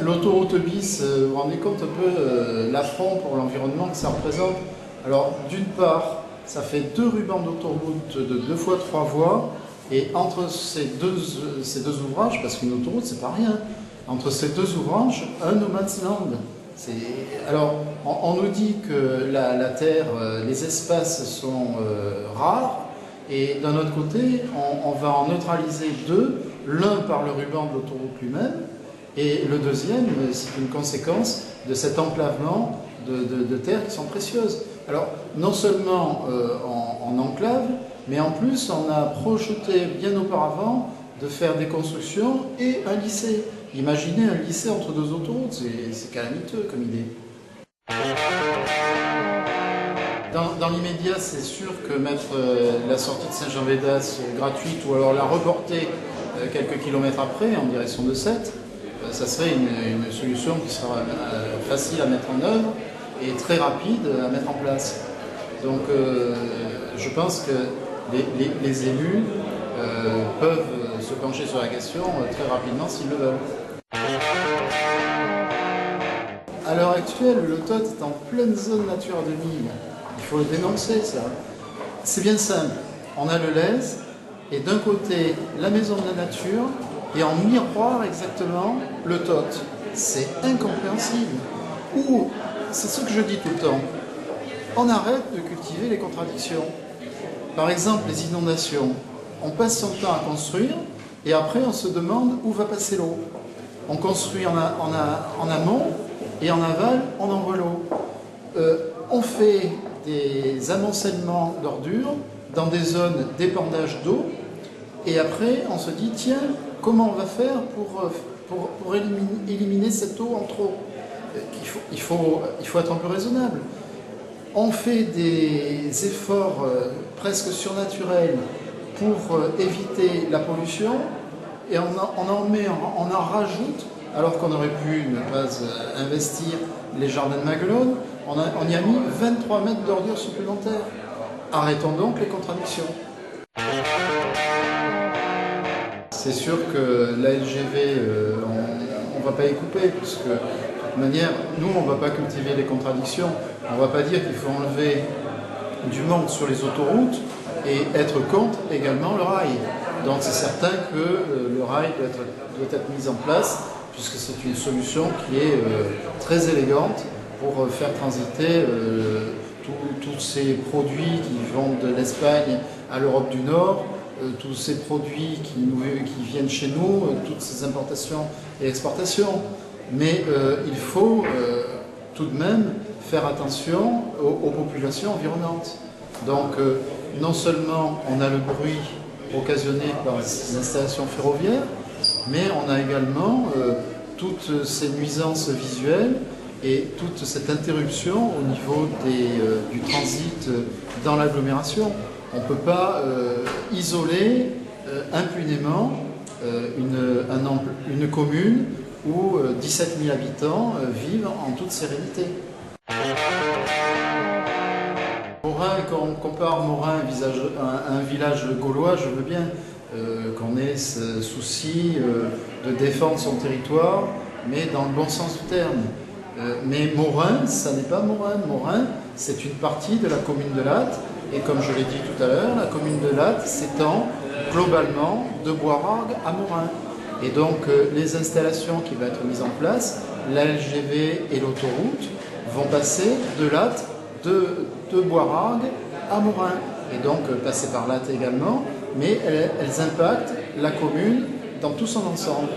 L'autoroute bis, vous vous rendez compte un peu l'affront pour l'environnement que ça représente. Alors, d'une part, ça fait 2 rubans d'autoroute de 2 fois 3 voies, et entre ces deux ouvrages, parce qu'une autoroute, c'est pas rien, entre ces 2 ouvrages, un no man's land. Alors, on nous dit que la Terre, les espaces sont rares, et d'un autre côté, on va en neutraliser 2, l'un par le ruban de l'autoroute lui-même, et le deuxième, c'est une conséquence de cet enclavement de terres qui sont précieuses. Alors, non seulement en enclave, mais en plus, on a projeté bien auparavant de faire des constructions et un lycée. Imaginez un lycée entre 2 autoroutes, c'est calamiteux comme idée. Dans l'immédiat, c'est sûr que mettre la sortie de Saint-Jean-Védas gratuite ou alors la reporter quelques kilomètres après en direction de Sète, ça serait une solution qui sera facile à mettre en œuvre et très rapide à mettre en place. Donc je pense que les élus peuvent se pencher sur la question très rapidement s'ils le veulent. À l'heure actuelle, le TOT est en pleine zone Natura 2000. Il faut le dénoncer, ça. C'est bien simple. On a le Lez, et d'un côté, la maison de la nature, et en miroir exactement, le TOT. C'est incompréhensible. Ou, c'est ce que je dis tout le temps, on arrête de cultiver les contradictions. Par exemple, les inondations. On passe son temps à construire, et après on se demande où va passer l'eau. On construit en amont, et en aval, on envoie l'eau. On fait des amoncellements d'ordures dans des zones d'épandage d'eau, et après on se dit, tiens, comment on va faire pour éliminer cette eau en trop? Il faut être un peu raisonnable. On fait des efforts presque surnaturels pour éviter la pollution, et on en rajoute, alors qu'on aurait pu ne pas investir les jardins de Maguelone. On y a mis 23 mètres d'ordures supplémentaires. Arrêtons donc les contradictions. C'est sûr que la LGV, on ne va pas y couper, puisque de toute manière, nous, on ne va pas cultiver les contradictions. On ne va pas dire qu'il faut enlever du monde sur les autoroutes et être contre également le rail. Donc c'est certain que le rail doit être mis en place, puisque c'est une solution qui est très élégante pour faire transiter tous ces produits qui vont de l'Espagne à l'Europe du Nord, tous ces produits qui viennent chez nous, toutes ces importations et exportations. Mais il faut tout de même faire attention aux populations environnantes. Donc non seulement on a le bruit occasionné par ces installations ferroviaires, mais on a également toutes ces nuisances visuelles et toute cette interruption au niveau du transit dans l'agglomération. On ne peut pas isoler impunément une commune où 17 000 habitants vivent en toute sérénité. Morin, quand on compare Morin à un village gaulois, je veux bien qu'on ait ce souci de défendre son territoire, mais dans le bon sens du terme. Mais Morin, ça n'est pas Morin. Morin, c'est une partie de la commune de Latte, et comme je l'ai dit tout à l'heure, la commune de Latte s'étend globalement de Boirargues à Morin. Et donc les installations qui vont être mises en place, la LGV et l'autoroute, vont passer de Latte, de Boirargues à Morin, et donc passer par Latte également, mais elles impactent la commune dans tout son ensemble.